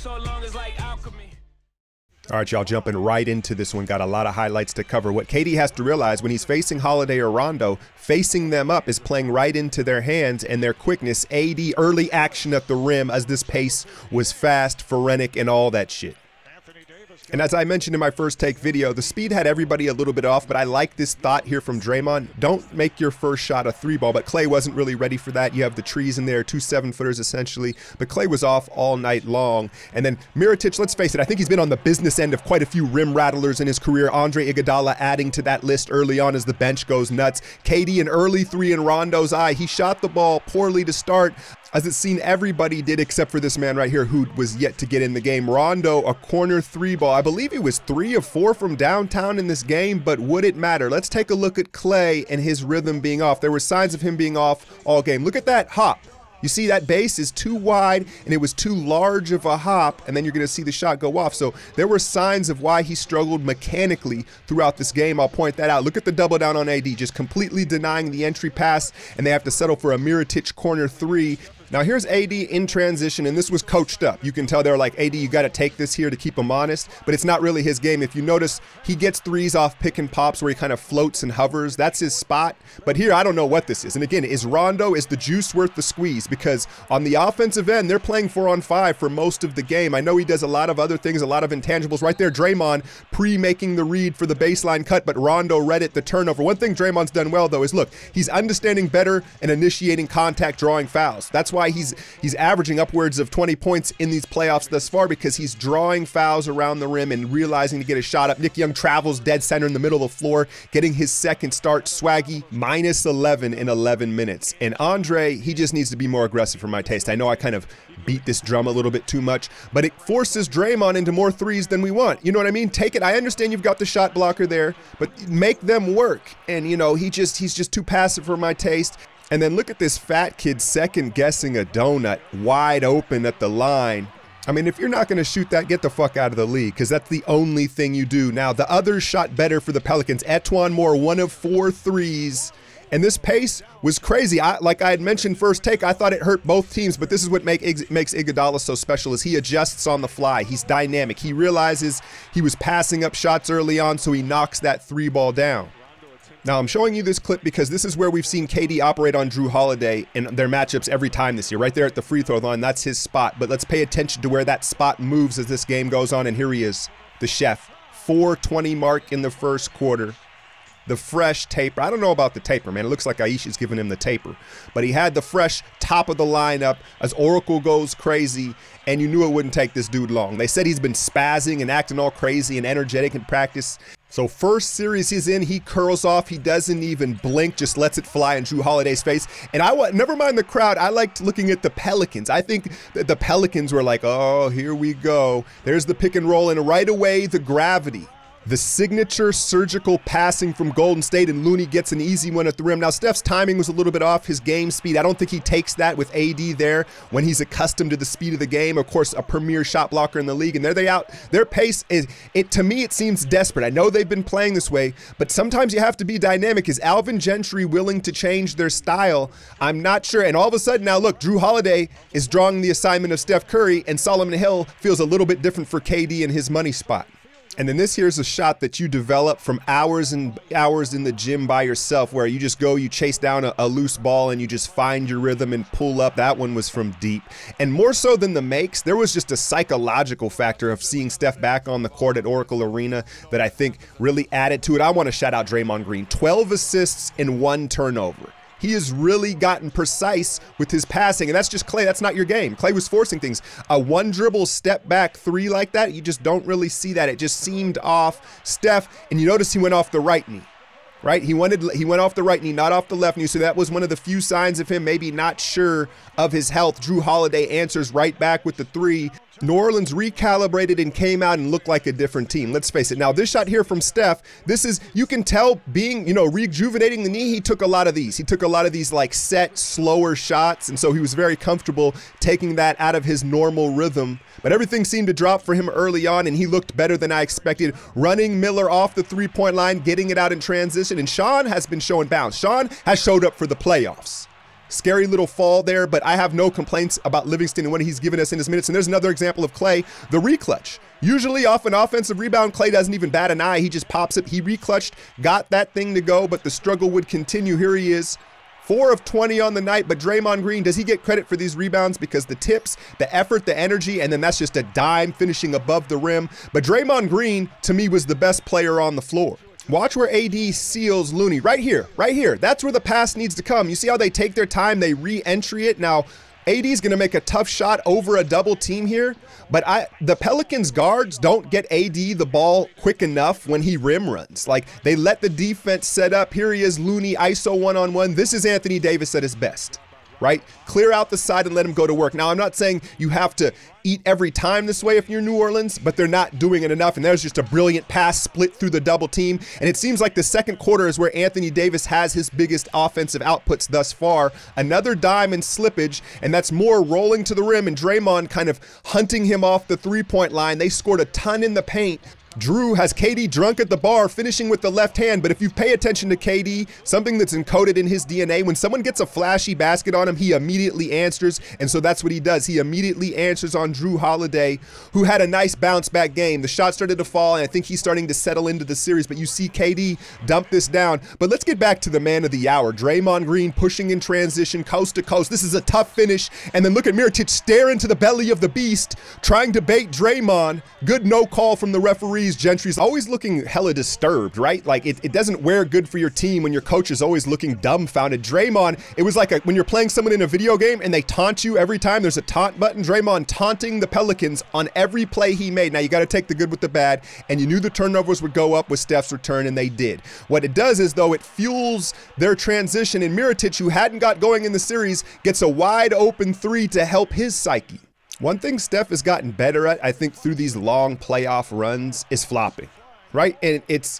so long as like alchemy. All right, y'all, jumping right into this one. Got a lot of highlights to cover. What KD has to realize when he's facing Holiday or Rondo, facing them up is playing right into their hands and their quickness. AD early action at the rim as this pace was fast, frenetic, and all that shit. And as I mentioned in my first take video, the speed had everybody a little bit off, but I like this thought here from Draymond. Don't make your first shot a three ball, but Klay wasn't really ready for that. You have the trees in there, 2 7-footers essentially, but Klay was off all night long. And then Mirotic, let's face it, I think he's been on the business end of quite a few rim rattlers in his career. Andre Iguodala adding to that list early on as the bench goes nuts. KD, an early three in Rondo's eye. He shot the ball poorly to start, as it seemed everybody did except for this man right here who was yet to get in the game. Rondo, a corner three ball. I believe he was 3 of 4 from downtown in this game, but would it matter? Let's take a look at Klay and his rhythm being off. There were signs of him being off all game. Look at that hop. You see that base is too wide and it was too large of a hop, and then you're going to see the shot go off. So there were signs of why he struggled mechanically throughout this game. I'll point that out. Look at the double down on AD, just completely denying the entry pass, and they have to settle for a Mirotic corner three. Now here's AD in transition, and this was coached up. You can tell they're like, AD, you got to take this here to keep him honest, but it's not really his game. If you notice, he gets threes off pick and pops where he kind of floats and hovers. That's his spot. But here, I don't know what this is. And again, is the juice worth the squeeze? Because on the offensive end, they're playing 4-on-5 for most of the game. I know he does a lot of other things, a lot of intangibles. Right there, Draymond pre-making the read for the baseline cut, but Rondo read it, the turnover. One thing Draymond's done well, though, is look, he's understanding better and initiating contact, drawing fouls. That's why he's averaging upwards of 20 points in these playoffs thus far, because he's drawing fouls around the rim and realizing to get a shot up. Nick Young travels dead center in the middle of the floor, getting his second start. Swaggy, -11 in 11 minutes. And Andre, he just needs to be more aggressive for my taste. I know I kind of beat this drum a little bit too much, but it forces Draymond into more threes than we want. You know what I mean? Take it. I understand you've got the shot blocker there, but make them work. And, you know, he's just too passive for my taste. And then look at this fat kid second guessing a donut wide open at the line. I mean, if you're not going to shoot that, get the fuck out of the league, because that's the only thing you do. Now, the others shot better for the Pelicans. Etuan Moore, 1 of 4 threes. And this pace was crazy. Like I had mentioned first take, I thought it hurt both teams, but this is what makes Iguodala so special, is he adjusts on the fly. He's dynamic. He realizes he was passing up shots early on, so he knocks that three ball down. Now, I'm showing you this clip because this is where we've seen KD operate on Jrue Holiday in their matchups every time this year. Right there at the free throw line, that's his spot. But let's pay attention to where that spot moves as this game goes on. And here he is, the chef. 4:20 mark in the first quarter. The fresh taper. I don't know about the taper, man. It looks like Aisha's giving him the taper. But he had the fresh top of the lineup as Oracle goes crazy, and you knew it wouldn't take this dude long. They said he's been spazzing and acting all crazy and energetic in practice. So first series he's in, he curls off. He doesn't even blink, just lets it fly in Jrue Holiday's face. And never mind the crowd, I liked looking at the Pelicans. I think that the Pelicans were like, oh, here we go. There's the pick and roll, and right away, the gravity. The signature surgical passing from Golden State, and Looney gets an easy one at the rim. Now, Steph's timing was a little bit off, his game speed. I don't think he takes that with AD there when he's accustomed to the speed of the game. Of course, a premier shot blocker in the league, and there they out. Their pace is, to me, it seems desperate. I know they've been playing this way, but sometimes you have to be dynamic. Is Alvin Gentry willing to change their style? I'm not sure. And all of a sudden, now look, Jrue Holiday is drawing the assignment of Steph Curry, and Solomon Hill feels a little bit different for KD in his money spot. And then this here's a shot that you develop from hours and hours in the gym by yourself, where you just go, you chase down a loose ball and you just find your rhythm and pull up. That one was from deep. And more so than the makes, there was just a psychological factor of seeing Steph back on the court at Oracle Arena that I think really added to it. I want to shout out Draymond Green. 12 assists and 1 turnover. He has really gotten precise with his passing, and that's just Klay. That's not your game. Klay was forcing things. A one dribble step back three like that, you just don't really see that. It just seemed off. Steph, and you notice he went off the right knee, right? He went off the right knee, not off the left knee. So that was one of the few signs of him maybe not sure of his health. Jrue Holiday answers right back with the three. New Orleans recalibrated and came out and looked like a different team. Let's face it. Now, this shot here from Steph, this is, you can tell being, rejuvenating the knee, he took a lot of these. He took a lot of these like set, slower shots. And so he was very comfortable taking that out of his normal rhythm. But everything seemed to drop for him early on, and he looked better than I expected. Running Miller off the three-point line, getting it out in transition. And Sean has been showing bounce. Sean has showed up for the playoffs. Scary little fall there, but I have no complaints about Livingston and what he's given us in his minutes. And there's another example of Clay, the reclutch. Usually off an offensive rebound, Clay doesn't even bat an eye. He just pops it. He reclutched, got that thing to go, but the struggle would continue. Here he is. 4 of 20 on the night, but Draymond Green, does he get credit for these rebounds? Because the tips, the effort, the energy, and then that's just a dime finishing above the rim. But Draymond Green, to me, was the best player on the floor. Watch where AD seals Looney. Right here, right here. That's where the pass needs to come. You see how they take their time, they re-entry it. Now, AD is going to make a tough shot over a double team here, but the Pelicans guards don't get AD the ball quick enough when he rim runs. Like, they let the defense set up. Here he is, Looney, ISO one-on-one. This is Anthony Davis at his best, right? Clear out the side and let him go to work. Now, I'm not saying you have to eat every time this way if you're New Orleans, but they're not doing it enough. And there's just a brilliant pass split through the double team. And it seems like the second quarter is where Anthony Davis has his biggest offensive outputs thus far. Another dime and slippage, and that's more rolling to the rim and Draymond kind of hunting him off the three-point line. They scored a ton in the paint. Drew has KD drunk at the bar, finishing with the left hand. But if you pay attention to KD, something that's encoded in his DNA, when someone gets a flashy basket on him, he immediately answers. And so that's what he does. He immediately answers on Drew Holiday, who had a nice bounce back game. The shot started to fall, and I think he's starting to settle into the series. But you see KD dump this down. But let's get back to the man of the hour. Draymond Green pushing in transition, coast to coast. This is a tough finish. And then look at Mirotic stare into the belly of the beast, trying to bait Draymond. Good no call from the referee. Gentry's always looking hella disturbed, right? Like, it doesn't wear good for your team when your coach is always looking dumbfounded. Draymond, it was like when you're playing someone in a video game and they taunt you every time there's a taunt button. Draymond taunting the Pelicans on every play he made. Now, you got to take the good with the bad, and you knew the turnovers would go up with Steph's return, and they did. What it does is, though, it fuels their transition, and Mirotic, who hadn't got going in the series, gets a wide open three to help his psyche. One thing Steph has gotten better at, I think, through these long playoff runs is flopping, right? And it's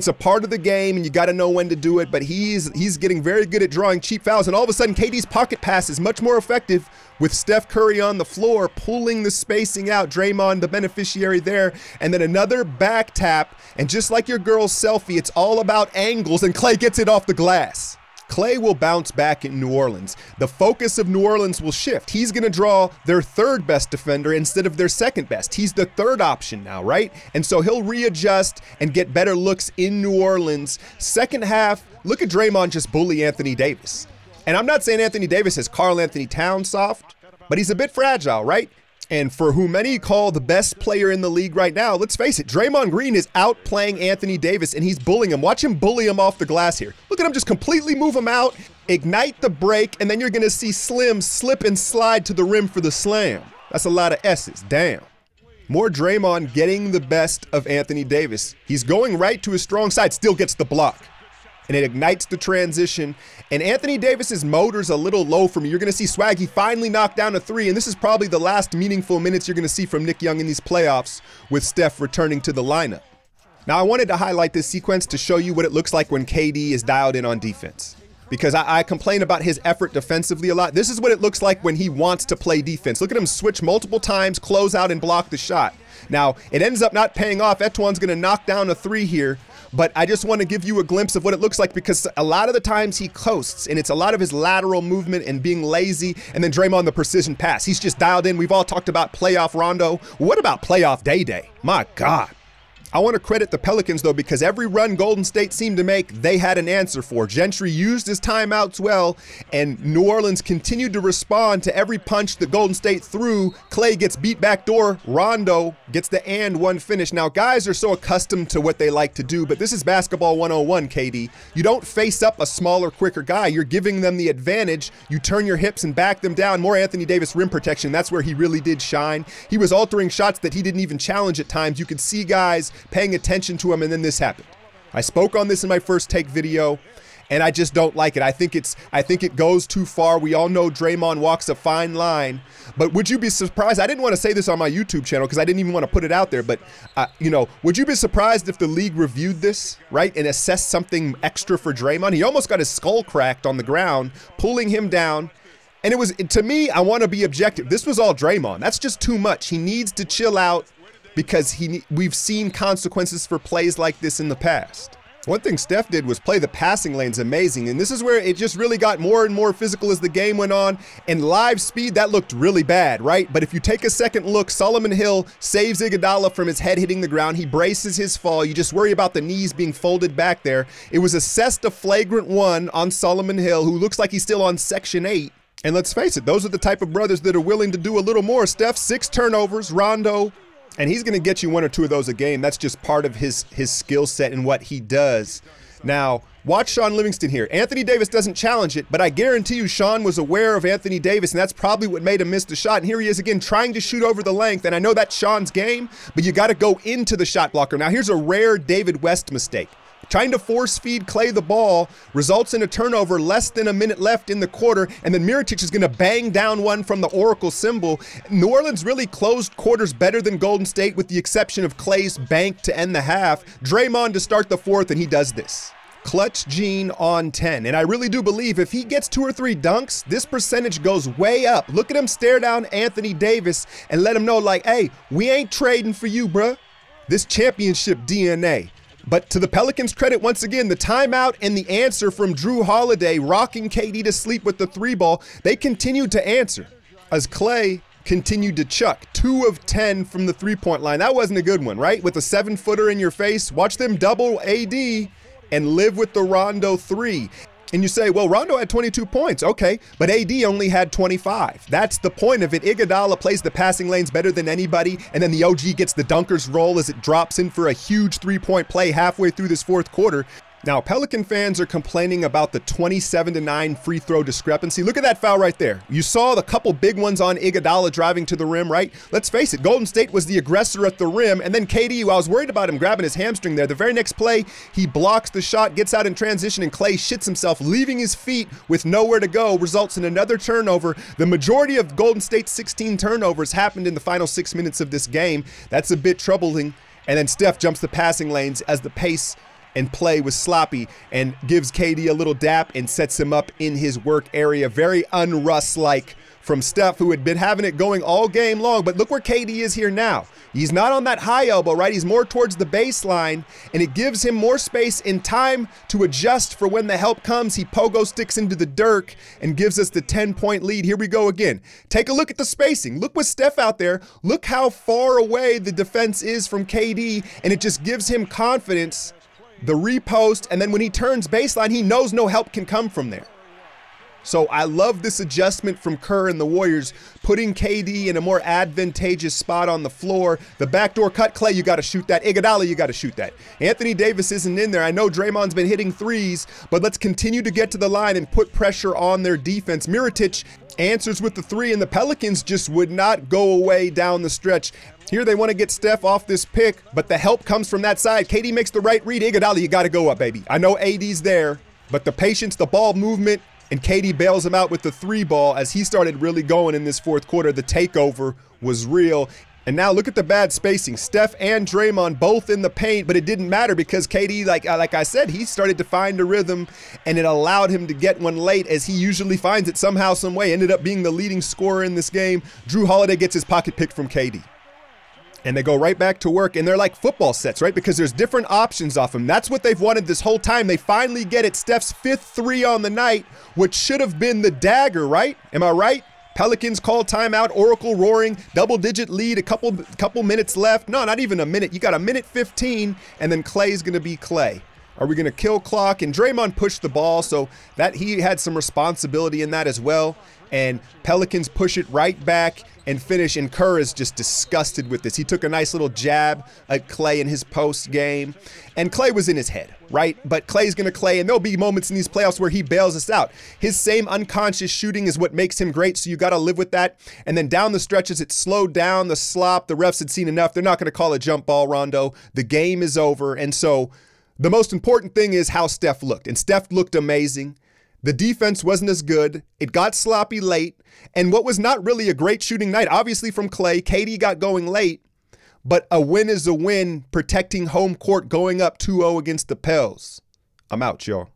a part of the game, and you got to know when to do it, but he's getting very good at drawing cheap fouls, and all of a sudden, KD's pocket pass is much more effective with Steph Curry on the floor, pulling the spacing out. Draymond, the beneficiary there, and then another back tap, and just like your girl's selfie, it's all about angles, and Clay gets it off the glass. Clay will bounce back in New Orleans. The focus of New Orleans will shift. He's going to draw their third best defender instead of their second best. He's the third option now, right? And so he'll readjust and get better looks in New Orleans. Second half, look at Draymond just bully Anthony Davis. And I'm not saying Anthony Davis is Karl Anthony Towns soft, but he's a bit fragile, right? And for who many call the best player in the league right now, let's face it, Draymond Green is outplaying Anthony Davis, and he's bullying him. Watch him bully him off the glass here. Look at him just completely move him out, ignite the break, and then you're going to see Slim slip and slide to the rim for the slam. That's a lot of S's. Damn. More Draymond getting the best of Anthony Davis. He's going right to his strong side, still gets the block. And it ignites the transition. And Anthony Davis's motor's a little low for me. You're going to see Swaggy finally knock down a three, and this is probably the last meaningful minutes you're going to see from Nick Young in these playoffs with Steph returning to the lineup. Now, I wanted to highlight this sequence to show you what it looks like when KD is dialed in on defense, because I complain about his effort defensively a lot. This is what it looks like when he wants to play defense. Look at him switch multiple times, close out, and block the shot. Now, it ends up not paying off. Etuan's going to knock down a three here. But I just want to give you a glimpse of what it looks like, because a lot of the times he coasts, and it's a lot of his lateral movement and being lazy, and then Draymond the precision pass. He's just dialed in. We've all talked about playoff Rondo. What about playoff Day-Day? My God. I want to credit the Pelicans, though, because every run Golden State seemed to make, they had an answer for. Gentry used his timeouts well, and New Orleans continued to respond to every punch that Golden State threw. Clay gets beat backdoor. Rondo gets the and one finish. Now, guys are so accustomed to what they like to do, but this is basketball 101, KD. You don't face up a smaller, quicker guy. You're giving them the advantage. You turn your hips and back them down. More Anthony Davis rim protection. That's where he really did shine. He was altering shots that he didn't even challenge at times. You could see guys paying attention to him, and then this happened. I spoke on this in my first take video, and I just don't like it. I think it goes too far. We all know Draymond walks a fine line, but would you be surprised? I didn't want to say this on my YouTube channel because I didn't even want to put it out there, but would you be surprised if the league reviewed this, right, and assessed something extra for Draymond? He almost got his skull cracked on the ground, pulling him down. And it was, to me, I want to be objective. This was all Draymond. That's just too much. He needs to chill out, because we've seen consequences for plays like this in the past. One thing Steph did was play the passing lanes amazing, and this is where it just really got more and more physical as the game went on. And live speed, that looked really bad, right? But if you take a second look, Solomon Hill saves Iguodala from his head hitting the ground. He braces his fall. You just worry about the knees being folded back there. It was assessed a flagrant one on Solomon Hill, who looks like he's still on Section 8. And let's face it, those are the type of brothers that are willing to do a little more. Steph, 6 turnovers, Rondo, and he's going to get you 1 or 2 of those a game. That's just part of his skill set and what he does. Now, watch Sean Livingston here. Anthony Davis doesn't challenge it, but I guarantee you Sean was aware of Anthony Davis, and that's probably what made him miss the shot. And here he is again trying to shoot over the length, and I know that's Sean's game, but you got to go into the shot blocker. Now, here's a rare David West mistake. Trying to force feed Klay the ball results in a turnover, less than a minute left in the quarter, and then Mirotic is going to bang down one from the Oracle symbol. New Orleans really closed quarters better than Golden State with the exception of Klay's bank to end the half. Draymond to start the fourth, and he does this. Clutch Gene on 10, and I really do believe if he gets 2 or 3 dunks, this percentage goes way up. Look at him stare down Anthony Davis and let him know like, hey, we ain't trading for you, bruh. This championship DNA. But to the Pelicans' credit, once again, the timeout and the answer from Drew Holiday rocking KD to sleep with the 3 ball, they continued to answer as Klay continued to chuck 2 of 10 from the 3-point line. That wasn't a good one, right? With a 7-footer in your face, watch them double AD and live with the Rondo 3. And you say, well, Rondo had 22 points. Okay, but AD only had 25. That's the point of it. Iguodala plays the passing lanes better than anybody, and then the OG gets the dunker's roll as it drops in for a huge 3-point play halfway through this 4th quarter. Now, Pelican fans are complaining about the 27-9 free throw discrepancy. Look at that foul right there. You saw the couple big ones on Iguodala driving to the rim, right? Let's face it, Golden State was the aggressor at the rim, and then KD, I was worried about him grabbing his hamstring there. The very next play, he blocks the shot, gets out in transition, and Klay shits himself, leaving his feet with nowhere to go, results in another turnover. The majority of Golden State's 16 turnovers happened in the final 6 minutes of this game. That's a bit troubling. And then Steph jumps the passing lanes as the pace and play was sloppy and gives KD a little dap and sets him up in his work area. Very un-Russ-like from Steph, who had been having it going all game long. But look where KD is here now. He's not on that high elbow, right? He's more towards the baseline, and it gives him more space and time to adjust for when the help comes. He pogo sticks into the Dirk and gives us the 10-point lead. Here we go again. Take a look at the spacing. Look with Steph out there. Look how far away the defense is from KD, and it just gives him confidence. The repost, and then when he turns baseline, he knows no help can come from there. So I love this adjustment from Kerr and the Warriors, putting KD in a more advantageous spot on the floor. The backdoor cut, Klay, you got to shoot that. Iguodala, you got to shoot that. Anthony Davis isn't in there. I know Draymond's been hitting threes, but let's continue to get to the line and put pressure on their defense. Mirotic answers with the 3, and the Pelicans just would not go away down the stretch. Here they want to get Steph off this pick, but the help comes from that side. KD makes the right read. Iguodala, you got to go up, baby. I know AD's there, but the patience, the ball movement, and KD bails him out with the 3 ball as he started really going in this 4th quarter. The takeover was real. And now look at the bad spacing. Steph and Draymond both in the paint, but it didn't matter because KD, like I said, he started to find a rhythm, and it allowed him to get one late as he usually finds it somehow, some way. Ended up being the leading scorer in this game. Drew Holiday gets his pocket pick from KD. And they go right back to work, and they're like football sets, right? Because there's different options off him. That's what they've wanted this whole time. They finally get it. Steph's 5th 3 on the night, which should have been the dagger, right? Am I right? Pelicans call timeout, Oracle roaring, double-digit lead, a couple minutes left. No, not even a minute. You got a minute 15, and then Klay's going to be Klay. Are we going to kill clock? And Draymond pushed the ball, so that he had some responsibility in that as well. And Pelicans push it right back and finish, and Kerr is just disgusted with this. He took a nice little jab at Klay in his post game, and Klay was in his head, right? But Klay's gonna Klay, and there'll be moments in these playoffs where he bails us out. His same unconscious shooting is what makes him great, so you gotta live with that. And then down the stretches, it slowed down, the slop, the refs had seen enough. They're not gonna call a jump ball, Rondo. The game is over, and so the most important thing is how Steph looked, and Steph looked amazing. The defense wasn't as good. It got sloppy late. And what was not really a great shooting night, obviously from Klay, KD got going late, but a win is a win, protecting home court going up 2-0 against the Pels. I'm out, y'all.